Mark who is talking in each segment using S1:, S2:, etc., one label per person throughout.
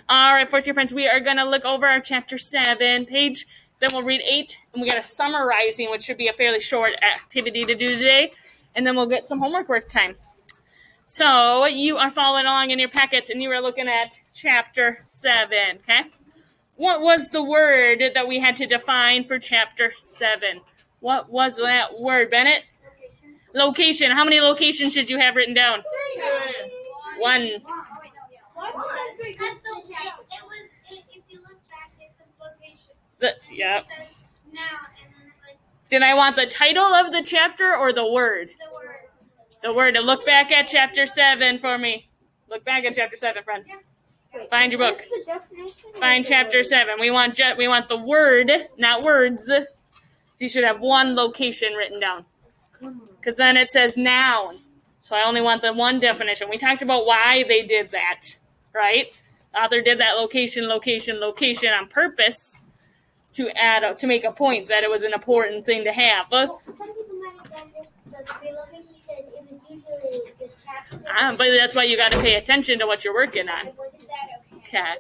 S1: All right, fourth year friends, we are going to look over our chapter 7 page. Then we'll read 8, and we got a summarizing, which should be a fairly short activity to do today. And then we'll get some homework work time. So you are following along in your packets, and you are looking at chapter 7, okay? What was the word that we had to define for chapter 7? What was that word, Bennett? Location. How many locations should you have written down? 1.
S2: Because if you look back, it says location.
S1: Yeah.
S2: It says now, and then
S1: Did I want the title of the chapter or the word?
S2: the word.
S1: The word. And look back at chapter 7 for me. Look back at chapter 7, friends. Find your book. Find chapter 7. We want the word, not words. So you should have 1 location written down. Because then it says noun. So I only want the 1 definition. We talked about why they did that, right? The author did that location on purpose to make a point that it was an important thing to have.
S2: Some people might have done this the relocation because it was usually the chapter.
S1: But that's why you got to pay attention to what you're working on.
S2: Wasn't that okay?
S1: Okay.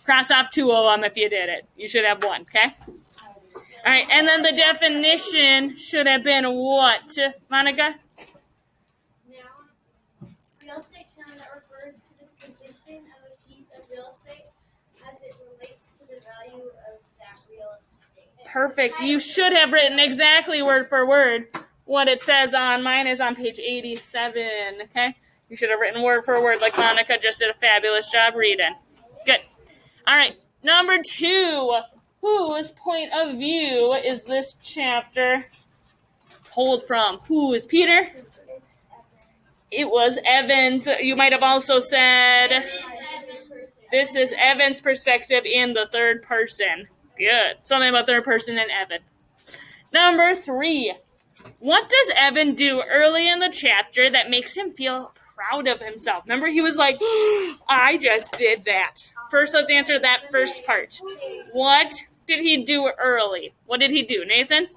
S1: Cross off 2 of them if you did it. You should have 1, okay? All right, and then the definition should have been what, Monica?
S2: Noun, real estate term that refers to the position of a piece of real estate as it relates to the value of that real estate.
S1: Perfect. You should have written exactly word for word what it says on mine is on page 87, okay? You should have written word for word like Monica just did a fabulous job reading. Good. All right, number 2. Whose point of view is this chapter told from? Who is Peter? It was Evan's. You might have also said this is Evan's perspective in the third person. Good. Something about third person and Evan. Number 3. What does Evan do early in the chapter that makes him feel proud of himself? Remember, he was like, I just did that. First, let's answer that first part. What did he do early? What did he do, Nathan?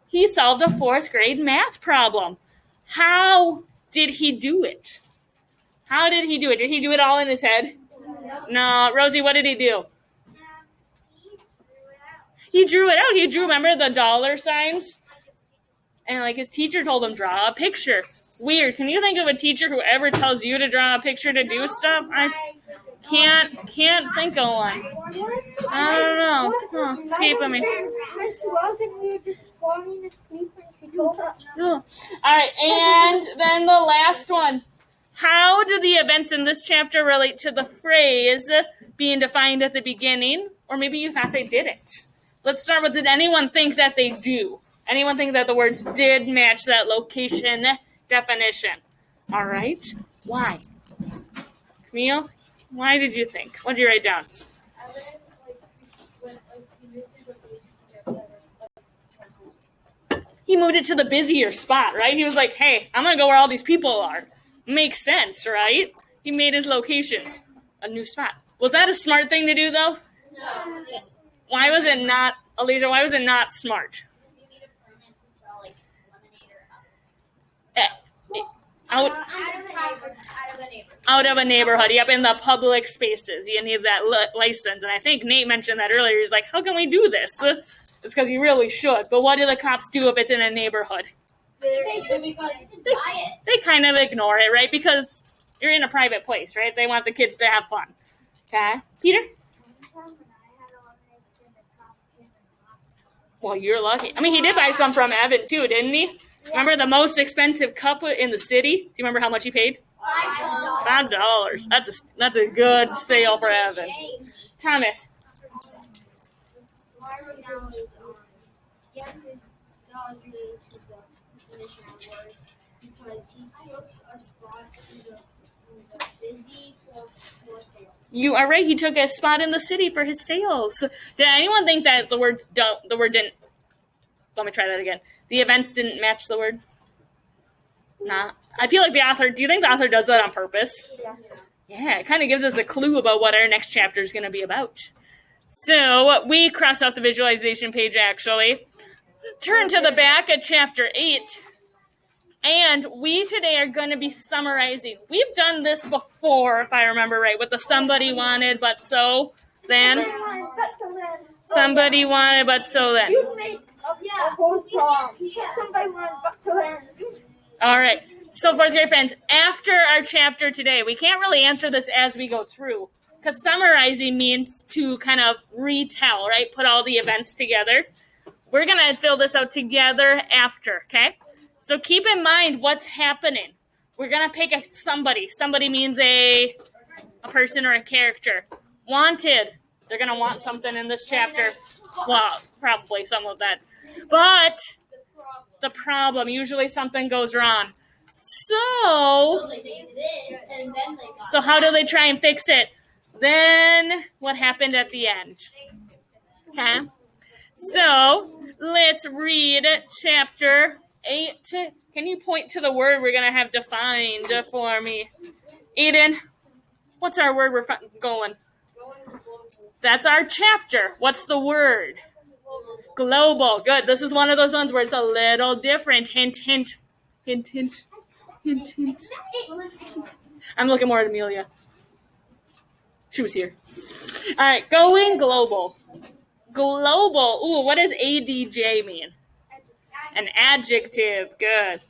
S1: He solved a 4th grade math problem. How did he do it? How did he do it? Did he do it all in his head? No. Rosie, what did he do? He drew it out. He drew, remember, the dollar signs? And like his teacher told him, draw a picture. Weird. Can you think of a teacher who ever tells you to draw a picture to do stuff? I can't think of one. I don't know. Oh, escaping me. All right, and then the last one. How do the events in this chapter relate to the phrase being defined at the beginning? Or maybe you thought they didn't. Let's start with, did anyone think that they do? Anyone think that the words did match that location definition? All right. Why? Camille, why did you think? What did you write down? He moved it to the busier spot, right? He was like, hey, I'm going to go where all these people are. Makes sense, right? He made his location a new spot. Was that a smart thing to do, though?
S2: No.
S1: Why was it not, Alicia, why was it not smart?
S2: You need a permit to sell, like, lemonade or
S1: Out of a neighborhood. Yep, in the public spaces. You need that license. And I think Nate mentioned that earlier. He's like, how can we do this? It's because you really should. But what do the cops do if it's in a neighborhood?
S2: They just buy it.
S1: They kind of ignore it, right? Because you're in a private place, right? They want the kids to have fun. Okay? Peter? Well, you're lucky. I mean, he did buy some from Evan, too, didn't he? Remember the most expensive cup in the city? Do you remember how much he paid? $5. That's a good sale for Evan. Thomas.
S2: Yes, it does relate to the definition of word because he took a spot in the city for sale.
S1: You are right. He took a spot in the city for his sales. Did anyone think that the word didn't? Let me try that again. The events didn't match the word? Nah. I feel like the author. Do you think the author does that on purpose? Yeah, it kind of gives us a clue about what our next chapter is going to be about. So we cross out the visualization page, actually. Turn to the back of chapter 8. And we today are going to be summarizing. We've done this before, if I remember right, with the somebody wanted but so then. Somebody wanted but so then.
S2: You made a whole song. Somebody wanted but so then.
S1: All right. So, fourth grade friends, after our chapter today, we can't really answer this as we go through because summarizing means to kind of retell, right? Put all the events together. We're going to fill this out together after, okay? So keep in mind what's happening. We're going to pick somebody. Somebody means a person or a character. Wanted. They're going to want something in this chapter. Well, probably some of that. But the problem, usually something goes wrong. So how do they try and fix it? Then what happened at the end? Okay. So let's read chapter 8. Can you point to the word we're going to have defined for me? Eden, what's our word we're going? That's our chapter. What's the word? Global. Good. This is one of those ones where it's a little different. Hint, hint. Hint, hint. Hint, hint. I'm looking more at Amelia. She was here. All right. Going global. Global. Ooh, what does ADJ mean? An adjective. Good.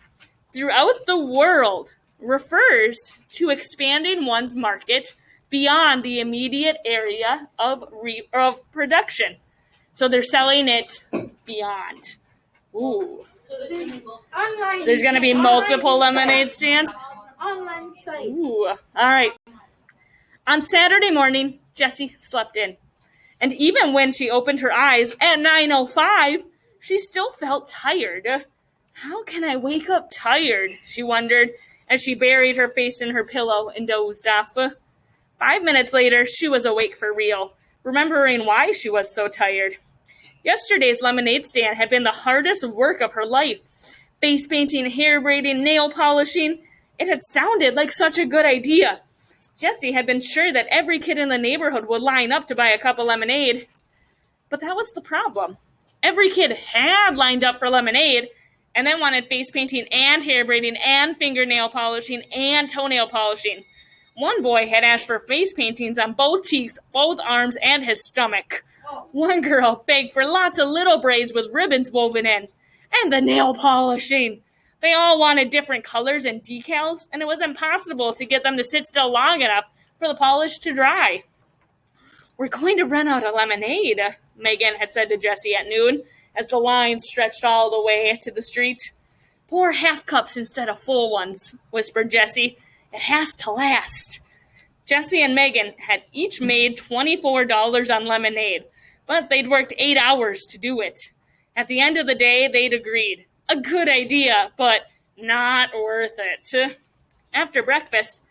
S1: Throughout the world refers to expanding one's market beyond the immediate area of production. So they're selling it beyond. Ooh. There's going to be multiple lemonade stands.
S2: Online site.
S1: Ooh. All right. On Saturday morning, Jessie slept in. And even when she opened her eyes at 9:05, she still felt tired. How can I wake up tired? She wondered as she buried her face in her pillow and dozed off. 5 minutes later, she was awake for real, remembering why she was so tired. Yesterday's lemonade stand had been the hardest work of her life. Face painting, hair braiding, nail polishing. It had sounded like such a good idea. Jessie had been sure that every kid in the neighborhood would line up to buy a cup of lemonade. But that was the problem. Every kid had lined up for lemonade and then wanted face painting and hair braiding and fingernail polishing and toenail polishing. One boy had asked for face paintings on both cheeks, both arms, and his stomach. One girl begged for lots of little braids with ribbons woven in. And the nail polishing. They all wanted different colors and decals, and it was impossible to get them to sit still long enough for the polish to dry. We're going to run out of lemonade, Megan had said to Jessie at noon, as the line stretched all the way to the street. Pour half cups instead of full ones, whispered Jessie. It has to last. Jessie and Megan had each made $24 on lemonade, but they'd worked 8 hours to do it. At the end of the day, they'd agreed. A good idea, but not worth it. After breakfast,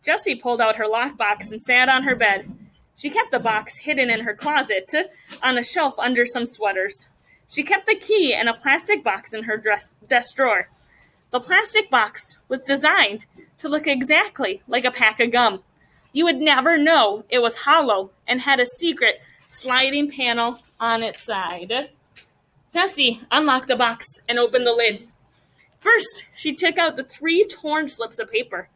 S1: Jessie pulled out her lockbox and sat on her bed. She kept the box hidden in her closet on a shelf under some sweaters. She kept the key in a plastic box in her desk drawer. The plastic box was designed to look exactly like a pack of gum. You would never know it was hollow and had a secret sliding panel on its side. Jessie unlocked the box and opened the lid. First, she took out the 3 torn slips of paper.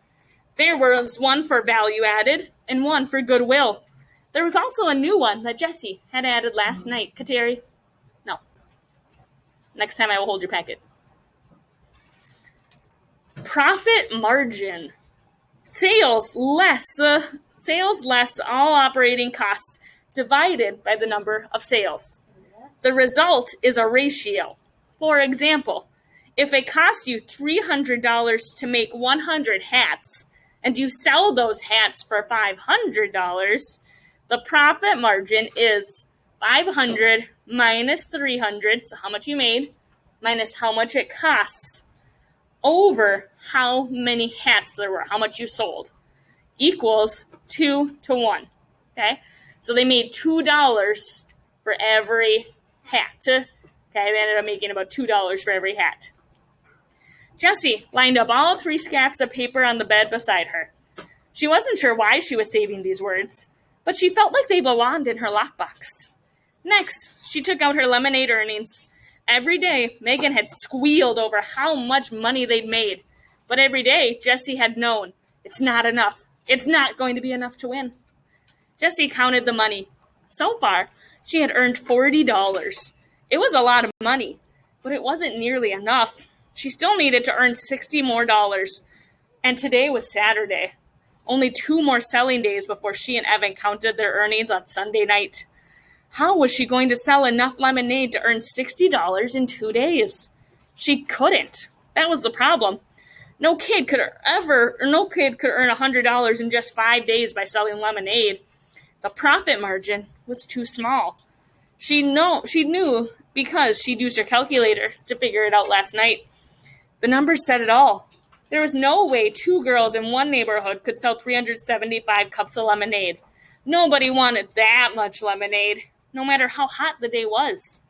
S1: There was one for value added and one for goodwill. There was also a new one that Jessie had added last night. Kateri? No. Next time I will hold your packet. Profit margin. Sales less all operating costs divided by the number of sales. The result is a ratio. For example, if it costs you $300 to make 100 hats and you sell those hats for $500, the profit margin is 500 minus 300, so how much you made, minus how much it costs, over how many hats there were, how much you sold, equals 2 to 1. Okay? So they made $2 for every hat. Okay, they ended up making about $2 for every hat. Jessie lined up all 3 scraps of paper on the bed beside her. She wasn't sure why she was saving these words, but she felt like they belonged in her lockbox. Next, she took out her lemonade earnings. Every day, Megan had squealed over how much money they'd made. But every day, Jessie had known it's not enough. It's not going to be enough to win. Jessie counted the money. So far, she had earned $40. It was a lot of money, but it wasn't nearly enough. She still needed to earn $60 more. And today was Saturday. Only 2 more selling days before she and Evan counted their earnings on Sunday night. How was she going to sell enough lemonade to earn $60 in 2 days? She couldn't. That was the problem. No kid could earn $100 in just 5 days by selling lemonade. The profit margin was too small. She knew because she'd used her calculator to figure it out last night. The numbers said it all. There was no way 2 girls in one neighborhood could sell 375 cups of lemonade. Nobody wanted that much lemonade, no matter how hot the day was.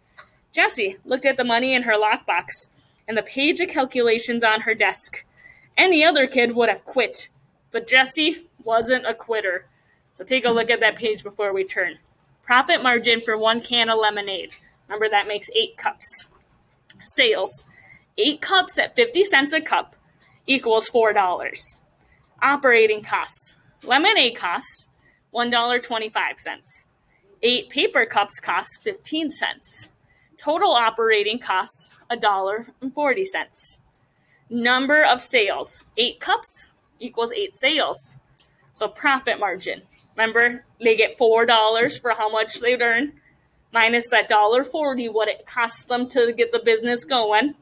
S1: Jessie looked at the money in her lockbox and the page of calculations on her desk. Any other kid would have quit, but Jessie wasn't a quitter. So take a look at that page before we turn. Profit margin for 1 can of lemonade. Remember, that makes 8 cups. Sales. 8 cups at 50 cents a cup equals $4. Operating costs. Lemonade costs $1.25. 8 paper cups cost 15 cents. Total operating costs $1.40. Number of sales. 8 cups equals 8 sales. So profit margin. Remember, they get $4 for how much they'd earn, minus that $1.40 what it costs them to get the business going,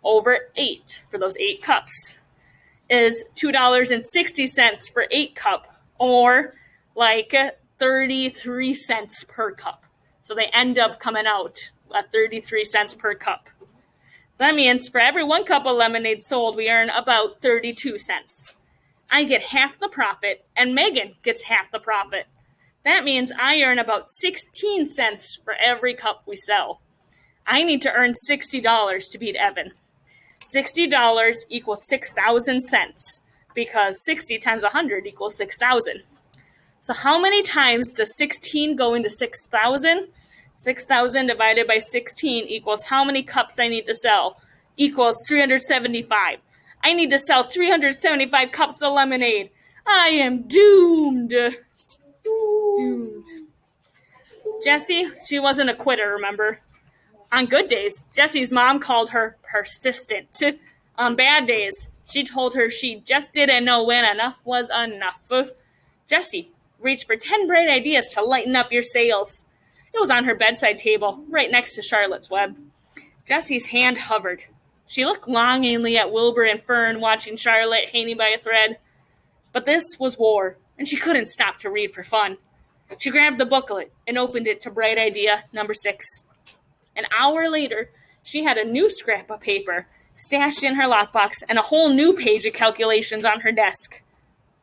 S1: over 8 for those 8 cups is $2.60 for 8 cup, or like 33 cents per cup. So they end up coming out at 33 cents per cup. So that means for every 1 cup of lemonade sold, we earn about 32 cents. I get half the profit, and Megan gets half the profit. That means I earn about 16 cents for every cup we sell. I need to earn $60 to beat Evan. $60 equals 6,000 cents, because 60 times 100 equals 6,000. So how many times does 16 go into 6,000? 6,000 divided by 16 equals how many cups I need to sell? Equals 375. I need to sell 375 cups of lemonade. I am doomed. Doomed. Jessie, she wasn't a quitter, remember? On good days, Jessie's mom called her persistent. On bad days, she told her she just didn't know when enough was enough. Jessie reached for 10 bright ideas to lighten up your sales. It was on her bedside table, right next to Charlotte's Web. Jessie's hand hovered. She looked longingly at Wilbur and Fern watching Charlotte hanging by a thread. But this was war, and she couldn't stop to read for fun. She grabbed the booklet and opened it to bright idea number 6. An hour later, she had a new scrap of paper stashed in her lockbox and a whole new page of calculations on her desk.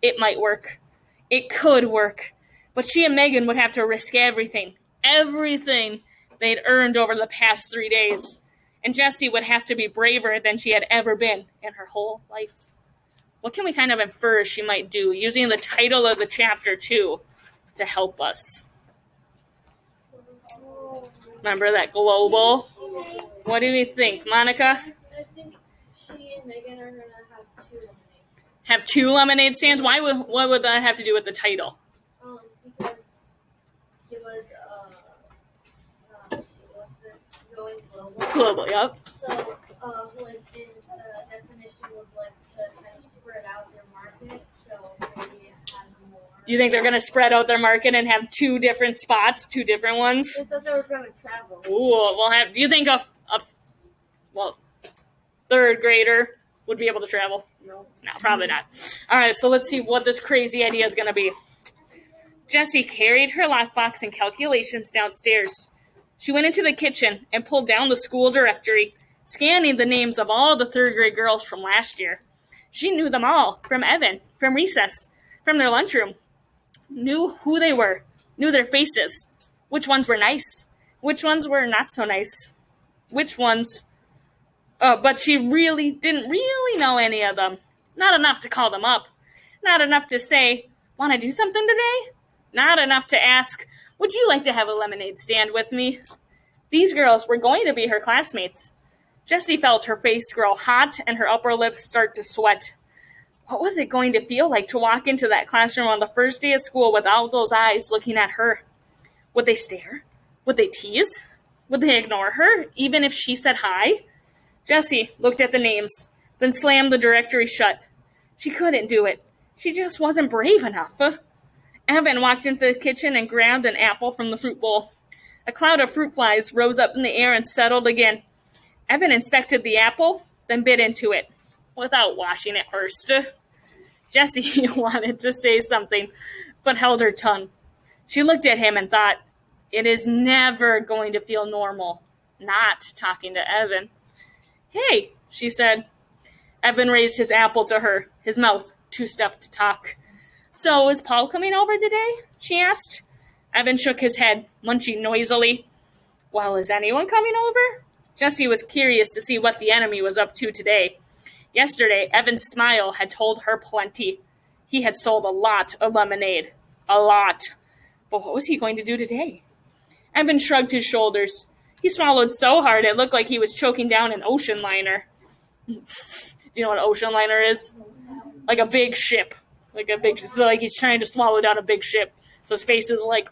S1: It might work. It could work. But she and Megan would have to risk everything they'd earned over the past 3 days. And Jessie would have to be braver than she had ever been in her whole life. What can we kind of infer she might do, using the title of the chapter, too, to help us? Remember that global? What do you think, Monica?
S2: I think she and Megan are going to have 2 lemonades.
S1: Have 2 lemonade stands? What would that have to do with the title?
S2: Because it was going global.
S1: Global, yep.
S2: So when in the definition was like to kind of spread out their market, so maybe it had more.
S1: You think they're going to spread out their market and have 2 different spots, 2 different ones?
S2: I thought they were going to travel.
S1: Ooh, do you think a 3rd grader would be able to travel?
S2: No,
S1: probably not. All right, so let's see what this crazy idea is going to be. Jessie carried her lockbox and calculations downstairs. She went into the kitchen and pulled down the school directory, scanning the names of all the 3rd grade girls from last year. She knew them all, from Evan, from recess, from their lunchroom. Knew who they were, knew their faces, which ones were nice, which ones were not so nice, which ones... but she really didn't know any of them. Not enough to call them up. Not enough to say, want to do something today? Not enough to ask, would you like to have a lemonade stand with me? These girls were going to be her classmates. Jessie felt her face grow hot and her upper lips start to sweat. What was it going to feel like to walk into that classroom on the first day of school with all those eyes looking at her? Would they stare? Would they tease? Would they ignore her, even if she said hi? Jessie looked at the names, then slammed the directory shut. She couldn't do it. She just wasn't brave enough. Evan walked into the kitchen and grabbed an apple from the fruit bowl. A cloud of fruit flies rose up in the air and settled again. Evan inspected the apple, then bit into it, without washing it first. Jessie wanted to say something, but held her tongue. She looked at him and thought, it is never going to feel normal not talking to Evan. Hey, she said. Evan raised his apple to her, his mouth too stuffed to talk. So, is Paul coming over today? She asked. Evan shook his head, munching noisily. Well, is anyone coming over? Jessie was curious to see what the enemy was up to today. Yesterday, Evan's smile had told her plenty. He had sold a lot of lemonade. A lot. But what was he going to do today? Evan shrugged his shoulders. He swallowed so hard it looked like he was choking down an ocean liner. Do you know what an ocean liner is? Like a big ship. Like he's trying to swallow down a big ship. So his face is like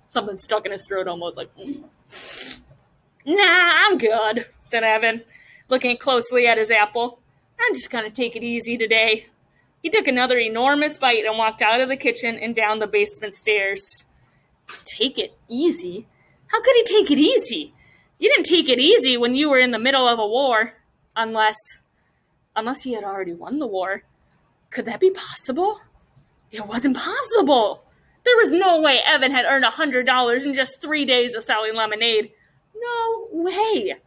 S1: something stuck in his throat almost like. Nah, I'm good, said Evan, looking closely at his apple. I'm just going to take it easy today. He took another enormous bite and walked out of the kitchen and down the basement stairs. Take it easy? How could he take it easy? You didn't take it easy when you were in the middle of a war. Unless he had already won the war. Could that be possible? It wasn't possible. There was no way Evan had earned $100 in just 3 days of selling lemonade. No way.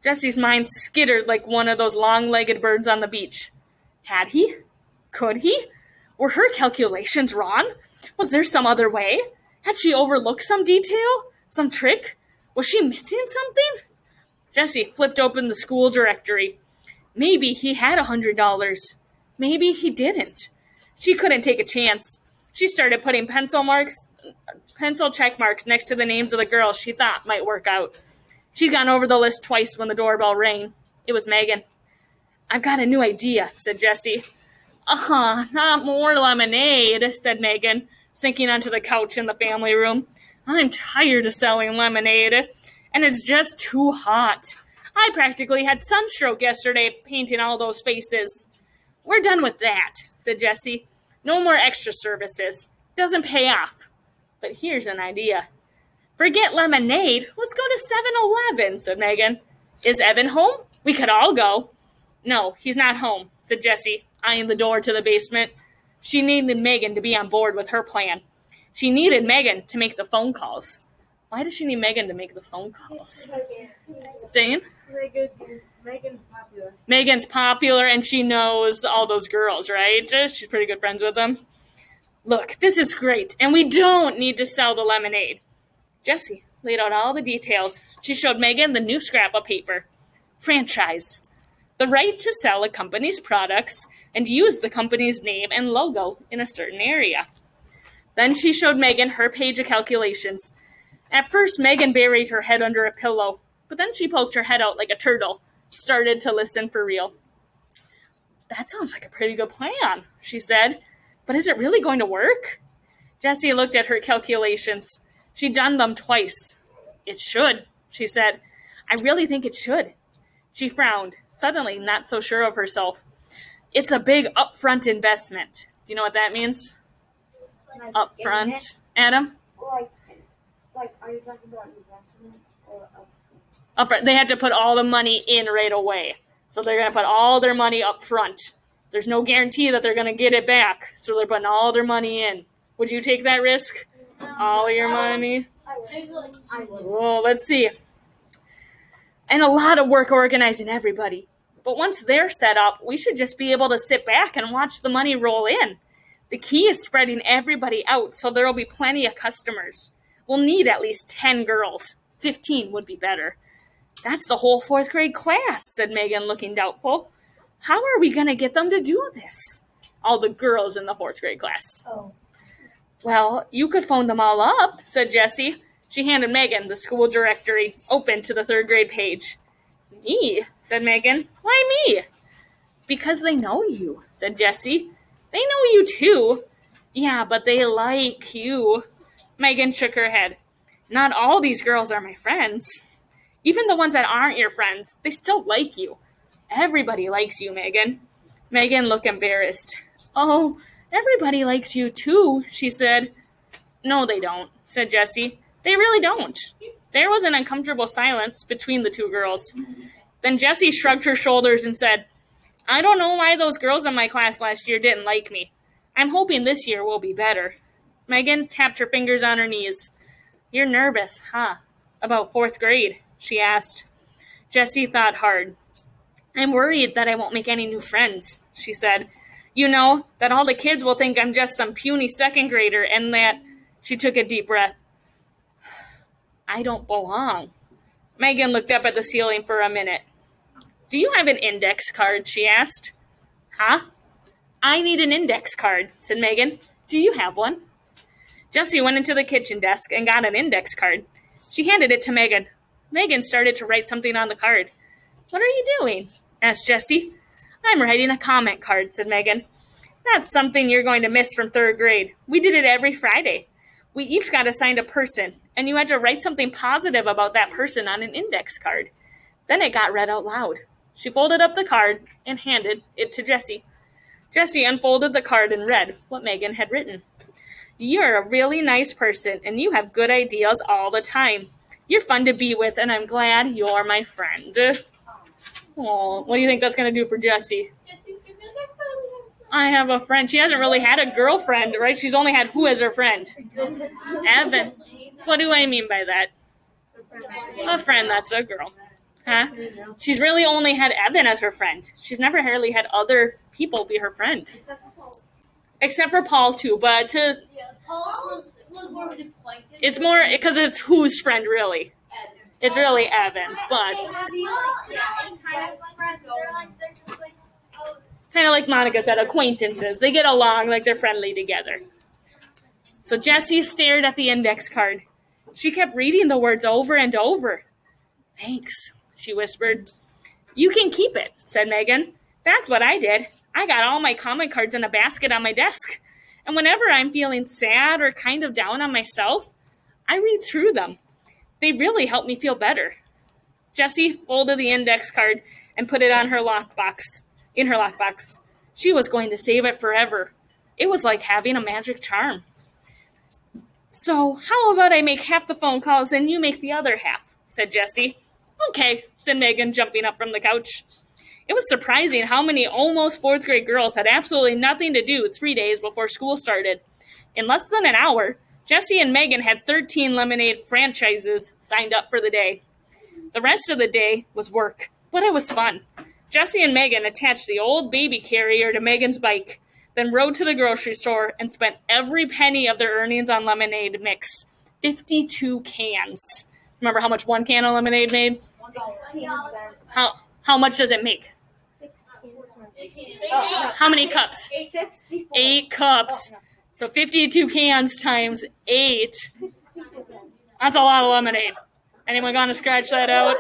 S1: Jessie's mind skittered like one of those long-legged birds on the beach. Had he? Could he? Were her calculations wrong? Was there some other way? Had she overlooked some detail? Some trick? Was she missing something? Jessie flipped open the school directory. Maybe he had $100. Maybe he didn't. She couldn't take a chance. She started putting pencil check marks next to the names of the girls she thought might work out. She'd gone over the list twice when the doorbell rang. It was Megan. I've got a new idea, said Jessie. Not more lemonade, said Megan, sinking onto the couch in the family room. I'm tired of selling lemonade, and it's just too hot. I practically had sunstroke yesterday painting all those faces. We're done with that, said Jessie. No more extra services. Doesn't pay off. But here's an idea. Forget lemonade. Let's go to 7-Eleven, said Megan. Is Evan home? We could all go. No, he's not home, said Jessie, eyeing the door to the basement. She needed Megan to be on board with her plan. She needed Megan to make the phone calls. Why does she need Megan to make the phone calls? Saying?
S2: Megan's popular.
S1: Megan's popular and she knows all those girls, right? She's pretty good friends with them. Look, this is great, and we don't need to sell the lemonade. Jessie laid out all the details. She showed Megan the new scrap of paper. Franchise. The right to sell a company's products and use the company's name and logo in a certain area. Then she showed Megan her page of calculations. At first, Megan buried her head under a pillow, but then she poked her head out like a turtle, started to listen for real. That sounds like a pretty good plan, she said. But is it really going to work? Jessie looked at her calculations. She'd done them twice. It should, she said. I really think it should. She frowned, suddenly not so sure of herself. It's a big upfront investment. Do you know what that means?
S2: Like
S1: Upfront. Adam?
S2: Like, are you talking about investment or
S1: Upfront. They had to put all the money in right away. So they're going to put all their money up front. There's no guarantee that they're going to get it back. So they're putting all their money in. Would you take that risk? All your money?
S2: I would.
S1: Well, let's see. And a lot of work organizing everybody. But once they're set up, we should just be able to sit back and watch the money roll in. The key is spreading everybody out so there will be plenty of customers. We'll need at least 10 girls. 15 would be better. That's the whole 4th grade class, said Megan, looking doubtful. How are we going to get them to do this? All the girls in the 4th grade class.
S2: Oh.
S1: Well, you could phone them all up, said Jessie. She handed Megan the school directory, open to the 3rd grade page. Me? Said Megan. Why me? Because they know you, said Jessie. They know you too. Yeah, but they like you. Megan shook her head. Not all these girls are my friends. Even the ones that aren't your friends, they still like you. Everybody likes you, Megan. Megan looked embarrassed. Oh, everybody likes you too, she said. No, they don't, said Jessie. They really don't. There was an uncomfortable silence between the two girls. Then Jessie shrugged her shoulders and said, I don't know why those girls in my class last year didn't like me. I'm hoping this year will be better. Megan tapped her fingers on her knees. You're nervous, huh? About 4th grade, she asked. Jessie thought hard. I'm worried that I won't make any new friends, she said. You know, that all the kids will think I'm just some puny 2nd grader and that... She took a deep breath. I don't belong. Megan looked up at the ceiling for a minute. Do you have an index card? She asked. Huh? I need an index card, said Megan. Do you have one? Jessie went into the kitchen desk and got an index card. She handed it to Megan. Megan started to write something on the card. What are you doing? Asked Jessie. I'm writing a comment card, said Megan. That's something you're going to miss from 3rd grade. We did it every Friday. We each got assigned a person, and you had to write something positive about that person on an index card. Then it got read out loud. She folded up the card and handed it to Jessie. Jessie unfolded the card and read what Megan had written. You're a really nice person, and you have good ideas all the time. You're fun to be with, and I'm glad you're my friend. Oh, what do you think that's going to do for Jessie? I have a friend. She hasn't really had a girlfriend, right? She's only had who as her friend? Evan. What do I mean by that? A friend, that's a girl. Huh? She's really only had Evan as her friend. She's never really had other people be her friend. Except for Paul, too. But
S2: Paul was more of an acquaintance.
S1: it's more because it's whose friend, really. It's really Evan's, but kind of like Monica said, acquaintances. They get along like they're friendly together. So Jessie stared at the index card. She kept reading the words over and over. Thanks, she whispered. You can keep it, said Megan. That's what I did. I got all my comment cards in a basket on my desk. And whenever I'm feeling sad or kind of down on myself, I read through them. They really help me feel better. Jessie folded the index card and put it on her lockbox. In her lockbox. She was going to save it forever. It was like having a magic charm. So, how about I make half the phone calls and you make the other half, said Jessie. Okay, said Megan, jumping up from the couch. It was surprising how many almost 4th grade girls had absolutely nothing to do 3 days before school started. In less than an hour, Jessie and Megan had 13 lemonade franchises signed up for the day. The rest of the day was work, but it was fun. Jessie and Megan attached the old baby carrier to Megan's bike, then rode to the grocery store and spent every penny of their earnings on lemonade mix. 52 cans. Remember how much one can of lemonade made?
S2: 16 cents.
S1: How much does it make?
S2: 16
S1: How many cups?
S2: 64.
S1: 8 cups. So 52 cans times 8. That's a lot of lemonade. Anyone gonna scratch that out?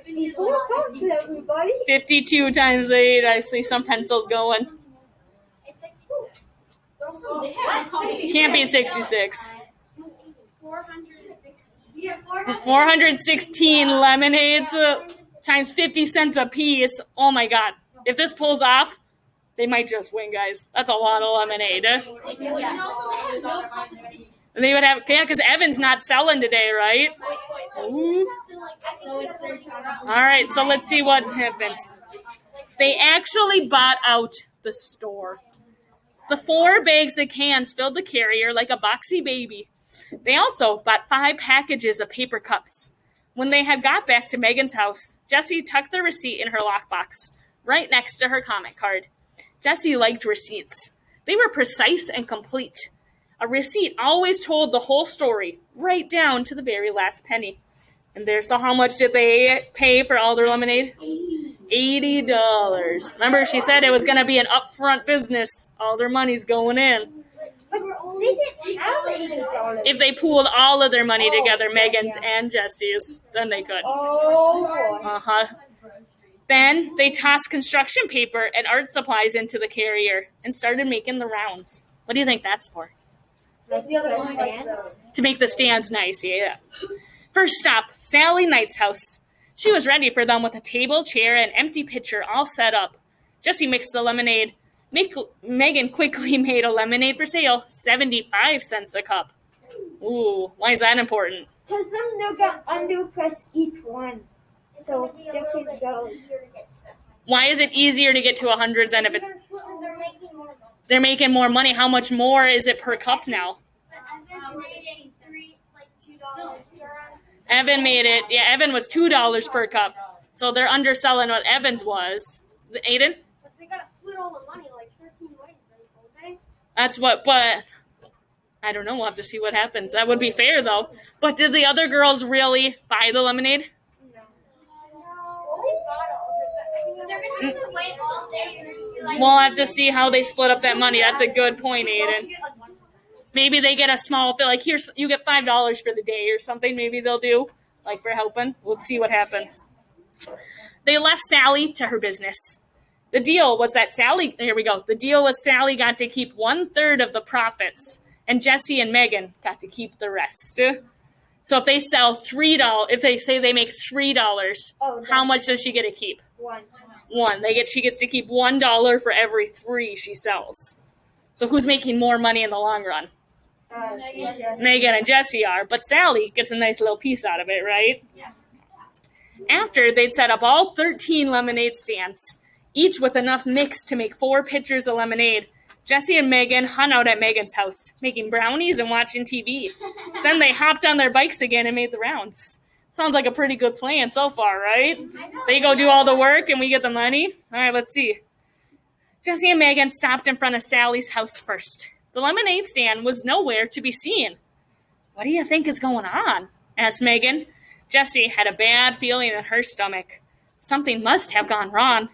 S2: 64 cups, everybody.
S1: 52 times 8. I see some pencils going.
S2: It's 66.
S1: Can't be 66.
S2: 460.
S1: 416 lemonades times 50 cents a piece. Oh my God. If this pulls off, they might just win, guys. That's a lot of lemonade. They would have, yeah, because Evan's not selling today, right? Ooh. All right, so let's see what happens. They actually bought out the store. The 4 bags of cans filled the carrier like a boxy baby. They also bought 5 packages of paper cups. When they had got back to Megan's house, Jessie tucked the receipt in her lockbox, right next to her comment card. Jessie liked receipts. They were precise and complete. A receipt always told the whole story, right down to the very last penny. And there, so how much did they pay for all their lemonade? $80. Remember, she said it was going to be an upfront business. All their money's going in.
S2: They didn't have $80.
S1: If they pooled all of their money together, Megan's and Jesse's, then they could.
S2: Oh.
S1: Uh-huh. Then they tossed construction paper and art supplies into the carrier and started making the rounds. What do you think that's for? To make the stands nice, yeah. First stop, Sally Knight's house. She was ready for them with a table, chair, and empty pitcher all set up. Jesse mixed the lemonade. Megan quickly made a lemonade for sale, 75 cents a cup. Ooh, why is that important?
S2: Because then they'll get underpress each one. So different goes.
S1: Why is it easier to get to 100 than if it's...
S2: They're making more money.
S1: They're making more money. How much more is it per cup now?
S2: $2.
S1: Evan made it. Yeah, Evan was $2 per cup. So they're underselling what Evan's was. Aiden?
S2: But they gotta split all the money like 13 ways, don't they?
S1: That's what, but I don't know. We'll have to see what happens. That would be fair, though. But did the other girls really buy the lemonade?
S2: No. They're gonna have to wait all day.
S1: We'll have to see how they split up that money. That's a good point, Aiden. Maybe they get a small, like, here's, you get $5 for the day or something. Maybe they'll do, like, for helping. We'll see what happens. They left Sally to her business. The deal was that Sally, here we go. The deal was Sally got to keep 1/3 of the profits, and Jesse and Megan got to keep the rest. So if they sell $3, if they say they make $3, how much does she get to keep?
S2: One.
S1: She gets to keep $1 for every 3 she sells. So who's making more money in the long run? Megan and Jesse are, but Sally gets a nice little piece out of it, right?
S2: Yeah.
S1: After they'd set up all 13 lemonade stands, each with enough mix to make 4 pitchers of lemonade, Jesse and Megan hung out at Megan's house, making brownies and watching TV. Then they hopped on their bikes again and made the rounds. Sounds like a pretty good plan so far, right? They go do all the work and we get the money? All right, let's see. Jesse and Megan stopped in front of Sally's house first. The lemonade stand was nowhere to be seen. What do you think is going on? Asked Megan. Jesse had a bad feeling in her stomach. Something must have gone wrong.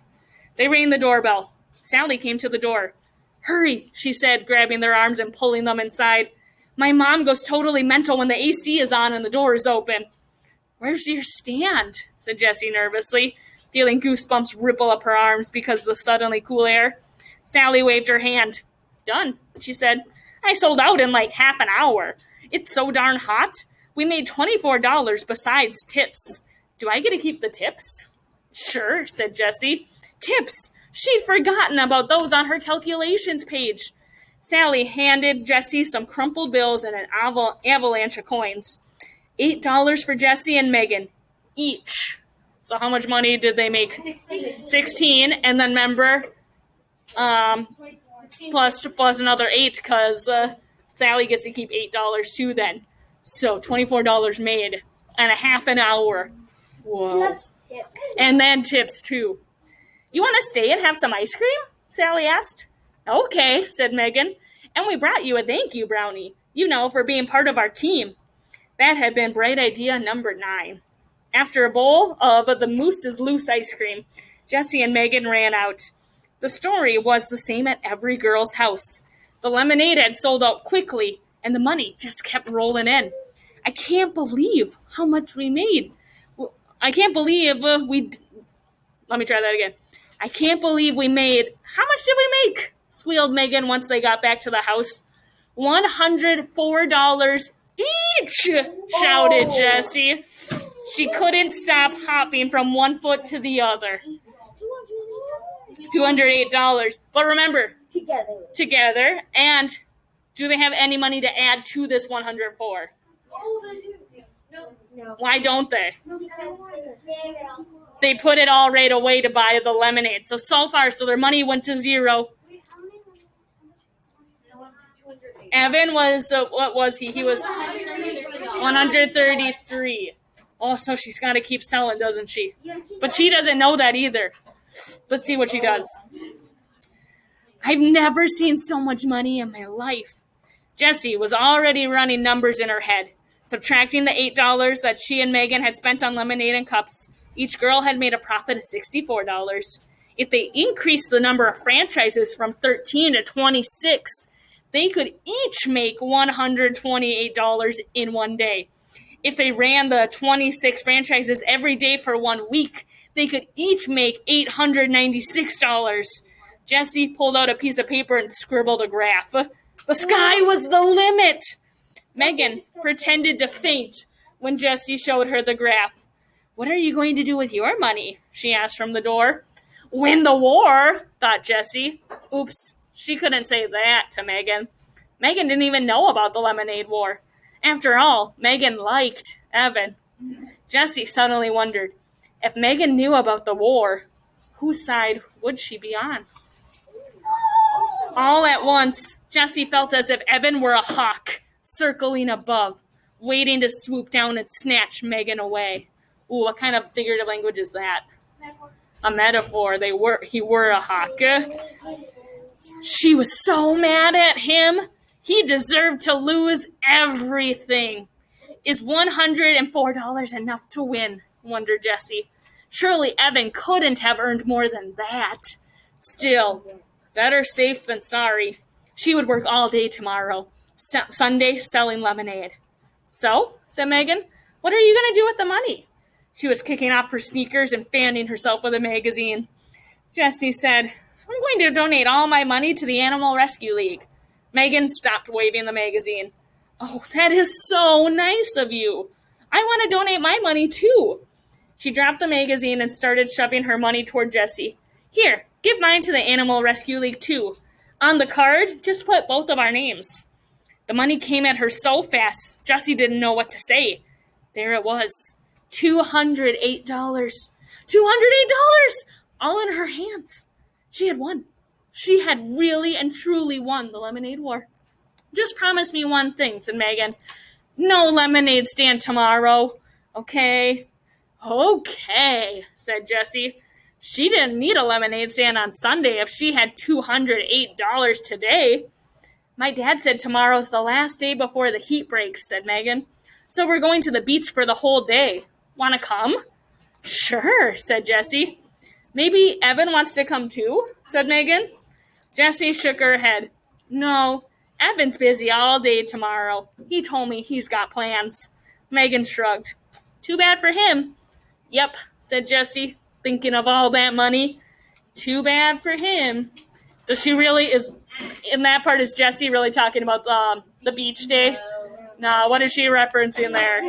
S1: They rang the doorbell. Sally came to the door. Hurry, she said, grabbing their arms and pulling them inside. My mom goes totally mental when the AC is on and the door is open. Where's your stand? Said Jessie nervously, feeling goosebumps ripple up her arms because of the suddenly cool air. Sally waved her hand. Done, she said. I sold out in like half an hour. It's so darn hot. We made $24 besides tips. Do I get to keep the tips? Sure, said Jessie. Tips! She'd forgotten about those on her calculations page. Sally handed Jessie some crumpled bills and an avalanche of coins. $8 for Jessie and Megan, each. So how much money did they make? 16. And then remember, plus another 8 because Sally gets to keep $8 too then. So $24 made and a half an hour. Whoa.
S2: Plus tips.
S1: And then tips too. You want to stay and have some ice cream? Sally asked. Okay, said Megan. And we brought you a thank you brownie, for being part of our team. That had been bright idea number 9. After a bowl of the Moose's Loose ice cream, Jessie and Megan ran out. The story was the same at every girl's house. The lemonade had sold out quickly, and the money just kept rolling in. I can't believe how much we made. I can't believe Let me try that again. I can't believe we made... How much did we make? Squealed Megan once they got back to the house. $104 each, shouted Jessie. She couldn't stop hopping from one foot to the other. $208. But remember, together. And do they have any money to add to this 104?
S2: Oh, they do. No.
S1: Why don't they? They put it all right away to buy the lemonade. So far, their money went to 0. Evan was, what was he? He was 133. Oh, so she's got to keep selling, doesn't she? But she doesn't know that either. Let's see what she does. I've never seen so much money in my life. Jessie was already running numbers in her head. Subtracting the $8 that she and Megan had spent on lemonade and cups, each girl had made a profit of $64. If they increased the number of franchises from 13 to 26, they could each make $128 in one day. If they ran the 26 franchises every day for 1 week, they could each make $896. Jesse pulled out a piece of paper and scribbled a graph. The sky was the limit. Megan pretended to faint when Jesse showed her the graph. What are you going to do with your money? She asked from the door. Win the war, thought Jesse. Oops, she couldn't say that to Megan. Megan didn't even know about the Lemonade War. After all, Megan liked Evan. Jesse suddenly wondered, if Megan knew about the war, whose side would she be on? All at once, Jesse felt as if Evan were a hawk, circling above, waiting to swoop down and snatch Megan away. Ooh, what kind of figurative language is that? A metaphor. He were a hawk. She was so mad at him. He deserved to lose everything. Is $104 enough to win? Wondered Jesse. Surely Evan couldn't have earned more than that. Still, better safe than sorry. She would work all day tomorrow, Sunday, selling lemonade. So, said Megan, what are you going to do with the money? She was kicking off her sneakers and fanning herself with a magazine. Jesse said, I'm going to donate all my money to the Animal Rescue League. Megan stopped waving the magazine. Oh, that is so nice of you. I want to donate my money too. She dropped the magazine and started shoving her money toward Jesse. Here, give mine to the Animal Rescue League too. On the card, just put both of our names. The money came at her so fast, Jesse didn't know what to say. There it was. $208. $208! All in her hands. She had won. She had really and truly won the Lemonade War. Just promise me one thing, said Megan. No lemonade stand tomorrow. Okay, said Jesse. She didn't need a lemonade stand on Sunday if she had $208 today. My dad said tomorrow's the last day before the heat breaks, said Megan. So we're going to the beach for the whole day. Want to come? Sure, said Jesse. Maybe Evan wants to come too, said Megan. Jesse shook her head. No, Evan's busy all day tomorrow. He told me he's got plans. Megan shrugged. Too bad for him. Yep, said Jesse, thinking of all that money. Too bad for him. Does she really, in that part, is Jesse really talking about the beach day? No, what is she referencing there?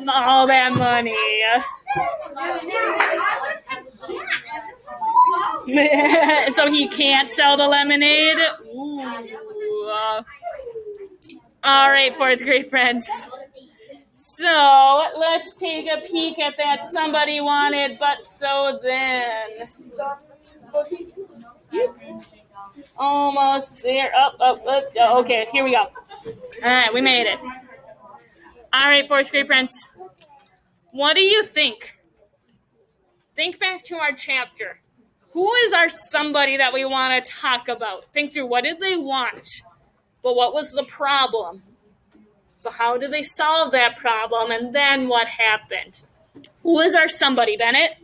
S1: All that money. So he can't sell the lemonade? Ooh. All right, fourth grade friends. So let's take a peek at that somebody wanted, but so then. Almost there. Okay, here we go. All right, we made it. All right, fourth grade friends. What do you think? Think back to our chapter. Who is our somebody that we want to talk about? Think through, what did they want? But what was the problem? So how did they solve that problem? And then what happened? Who is our somebody, Bennett?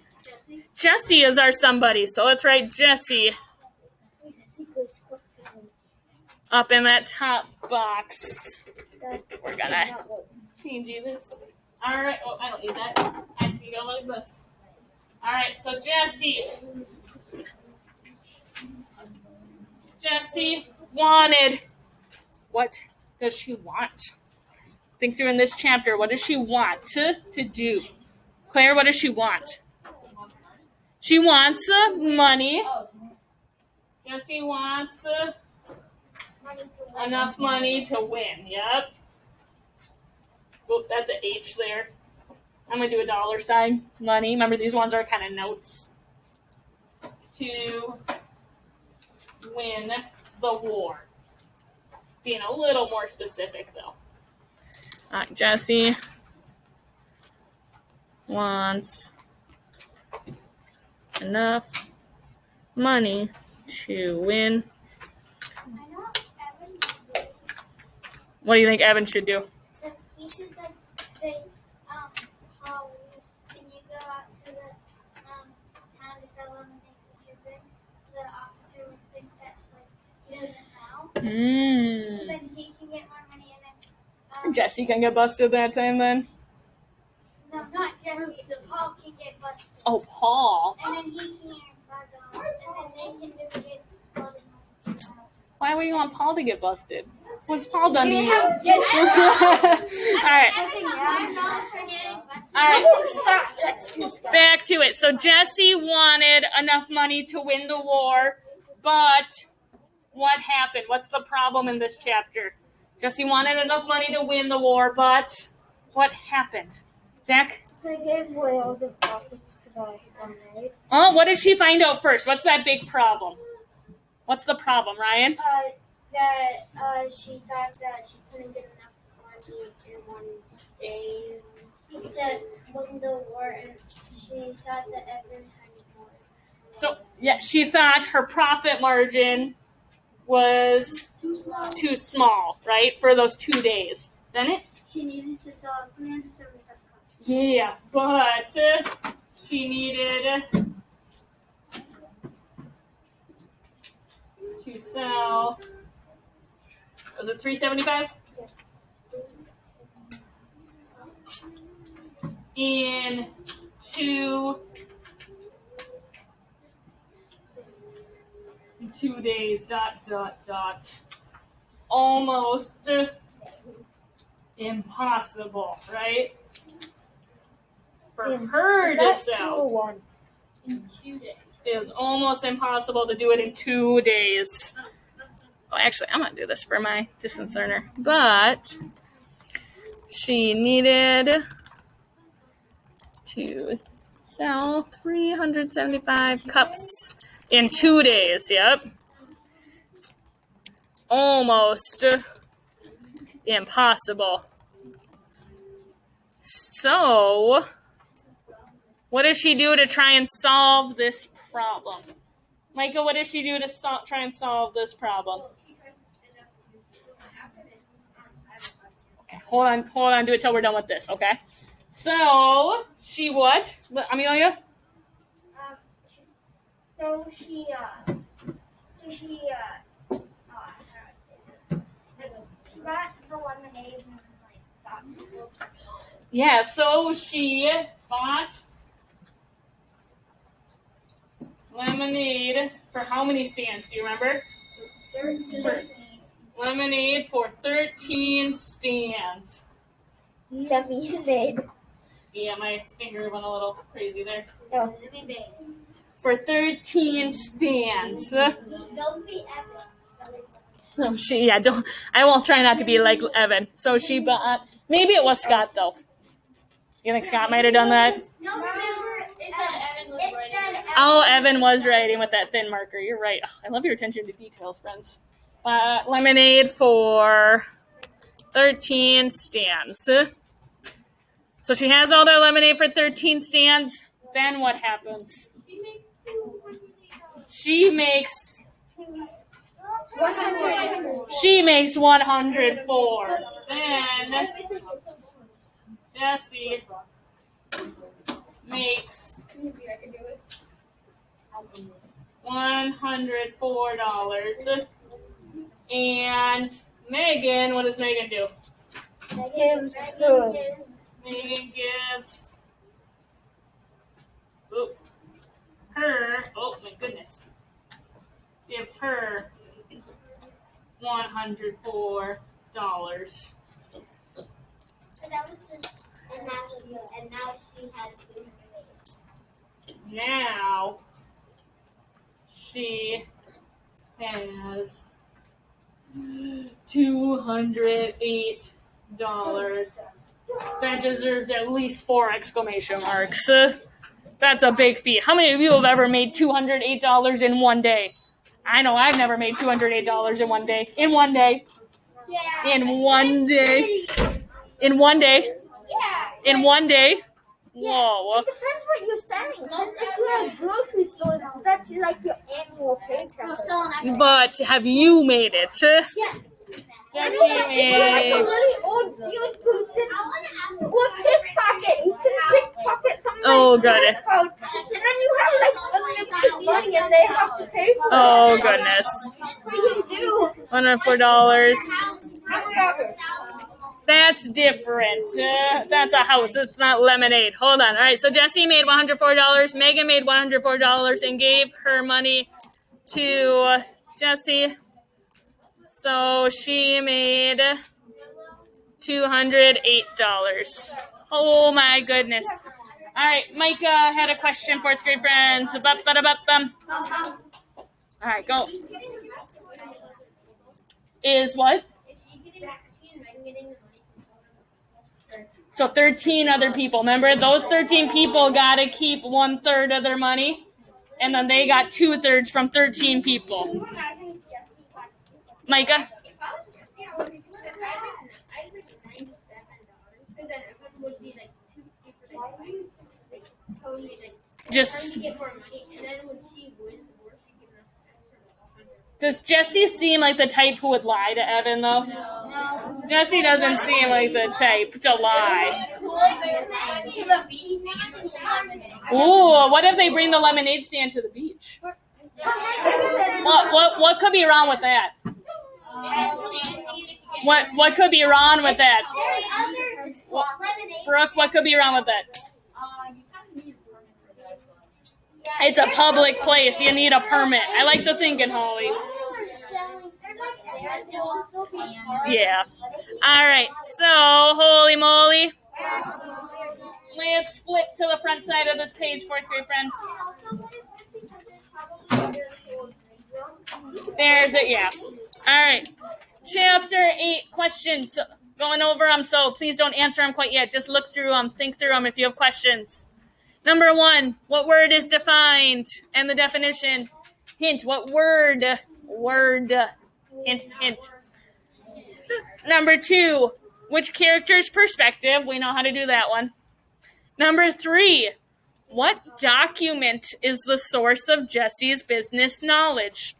S1: Jesse is our somebody. So let's write Jesse up in that top box. We're going to change this. All right. Oh, I don't need that. I can go like this. All right. So Jesse wanted. What does she want? Think through in this chapter. What does she want to do? Claire, what does she want? She wants money. Jesse wants enough money to win. Yep. Oh, that's an H there. I'm going to do a dollar sign. Money. Remember, these ones are kind of notes. To win the war. Being a little more specific, though. All right, Jesse wants enough money to win. What do you think Evan should do?
S2: So he should say, how can you go out to the town to sell lemonade? Because then the officer would think that he doesn't know. So
S1: Hmm.
S2: then he can get more money and then
S1: Jesse can get busted that time then.
S2: no, not Jesse. Paul can get busted.
S1: Oh, Paul.
S2: And then he can and then they can just get all the money too.
S1: Why would you want Paul to get busted? What's Paul done to you?
S2: All
S1: Alright. Alright. Back to it. So Jesse wanted enough money to win the war, but what happened? What's the problem in this chapter? Jesse wanted enough money to win the war, but what happened? Zach?
S2: They gave away all the profits to buy lemonade.
S1: Oh, what did she find out first? What's that big problem? What's the problem, Ryan?
S2: That she thought that she couldn't get enough money in one day to win the war, and she thought that Evan had more.
S1: So, yeah, she thought her profit margin was too small, right, for those 2 days. Then it?
S2: She needed to sell 375 cups.
S1: Yeah, but she needed to sell. Was it 375? In 2 days. ... Almost impossible, right? For her to sell.
S2: In 2 days.
S1: Is almost impossible to do it in 2 days. Oh, actually, I'm going to do this for my distance learner. But she needed to sell 375 cups in 2 days. Yep. Almost impossible. So, what does she do to try and solve this problem? Micah, what does she do to try and solve this problem? Okay, hold on, do it till we're done with this, okay? So, she what? Amelia?
S2: She got the lemonade and got
S1: Yeah, so she bought lemonade for how many stands? Do you remember?
S2: 13.
S1: Lemonade for 13 stands.
S2: Lemonade.
S1: Yeah, my finger went a little crazy there.
S2: No.
S1: For 13 stands.
S2: Don't be Evan.
S1: So I won't try not to be like Evan. So she bought, maybe it was Scott though. You think Scott might have done that?
S2: No, it said Evan was writing.
S1: Oh, Evan was writing with that thin marker. You're right. Oh, I love your attention to details, friends. Lemonade for 13 stands. So she has all that lemonade for 13 stands. Then what happens? She makes She makes 104. Then Jesse makes $104. And Megan, what does Megan do? Megan gives her, oh my goodness, gives her $104.
S2: And now she has
S1: Now she has $208. That deserves at least 4 exclamation marks. That's a big feat. How many of you have ever made $208 in one day? I know I've never made $208 in one day. In one day.
S2: Yeah.
S1: In one day. In one day.
S2: Yeah.
S1: In one day. Whoa.
S2: It depends what you're selling. Because if you're at a grocery store, that's like your annual paycheck.
S1: But have you made it?
S2: Yeah.
S1: Jesse
S2: Like a
S1: made.
S2: really old field person or pickpocket. You can pickpocket somebody.
S1: Oh, goodness.
S2: And then you have like unlimited money and they have to pay for it.
S1: Oh, goodness.
S2: What do you do?
S1: $104. That's different. That's a house. It's not lemonade. Hold on. All right. So Jessie made $104. Megan made $104 and gave her money to Jessie. So she made $208. Oh my goodness. All right. Micah had a question, fourth grade friends. All right. Go. Is what? So 13 other people. Remember, those 13 people got to keep 1/3 of their money, and then they got 2/3 from 13 people. Micah? Just does Jessie seem like the type who would lie to Evan, though? No. Jessie doesn't seem like the type to lie. Ooh, what if they bring the lemonade stand to the beach? What could be wrong with that? What could be wrong with that? Brooke, what could be wrong with that? It's a public place. You need a permit. I like the thinking, Holly. Yeah. All right. So, holy moly. Let's flip to the front side of this page, fourth grade friends. There's it. Yeah. All right. Chapter 8 questions. Going over them, so please don't answer them quite yet. Just look through them. Think through them if you have questions. Number 1, what word is defined and the definition? Hint, what word? Word. Hint, hint. Number 2, which character's perspective? We know how to do that one. Number 3, what document is the source of Jessie's business knowledge?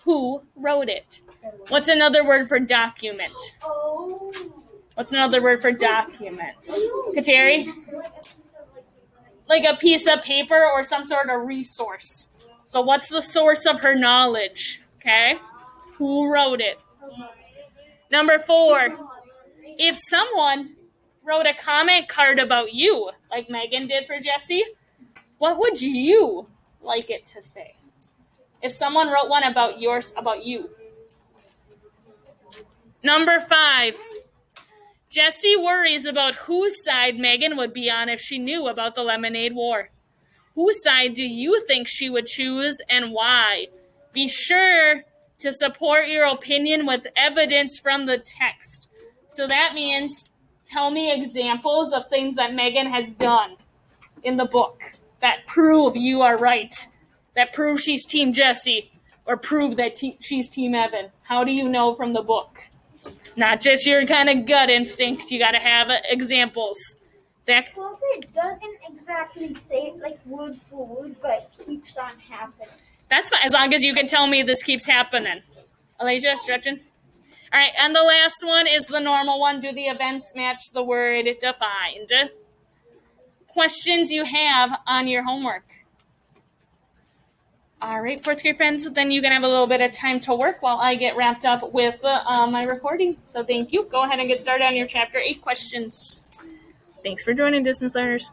S1: Who wrote it? What's another word for document? What's another word for document? Kateri? Like a piece of paper or some sort of resource. So what's the source of her knowledge? Okay? Who wrote it? Number 4, if someone wrote a comment card about you, like Megan did for Jessie, what would you like it to say? If someone wrote one about you. Number 5, Jessie worries about whose side Megan would be on if she knew about the Lemonade War. Whose side do you think she would choose and why? Be sure to support your opinion with evidence from the text. So that means tell me examples of things that Megan has done in the book that prove you are right, that prove she's Team Jessie, or prove that she's Team Evan. How do you know from the book? Not just your kind of gut instinct. You got to have examples. Zach?
S2: Well, if it doesn't exactly say it like word for word, but it keeps on happening.
S1: That's fine, as long as you can tell me this keeps happening. Elijah, stretching? All right, and the last one is the normal one. Do the events match the word defined? Questions you have on your homework. All right, fourth grade friends, then you can have a little bit of time to work while I get wrapped up with my recording. So thank you. Go ahead and get started on your Chapter 8 questions. Thanks for joining, Distance Learners.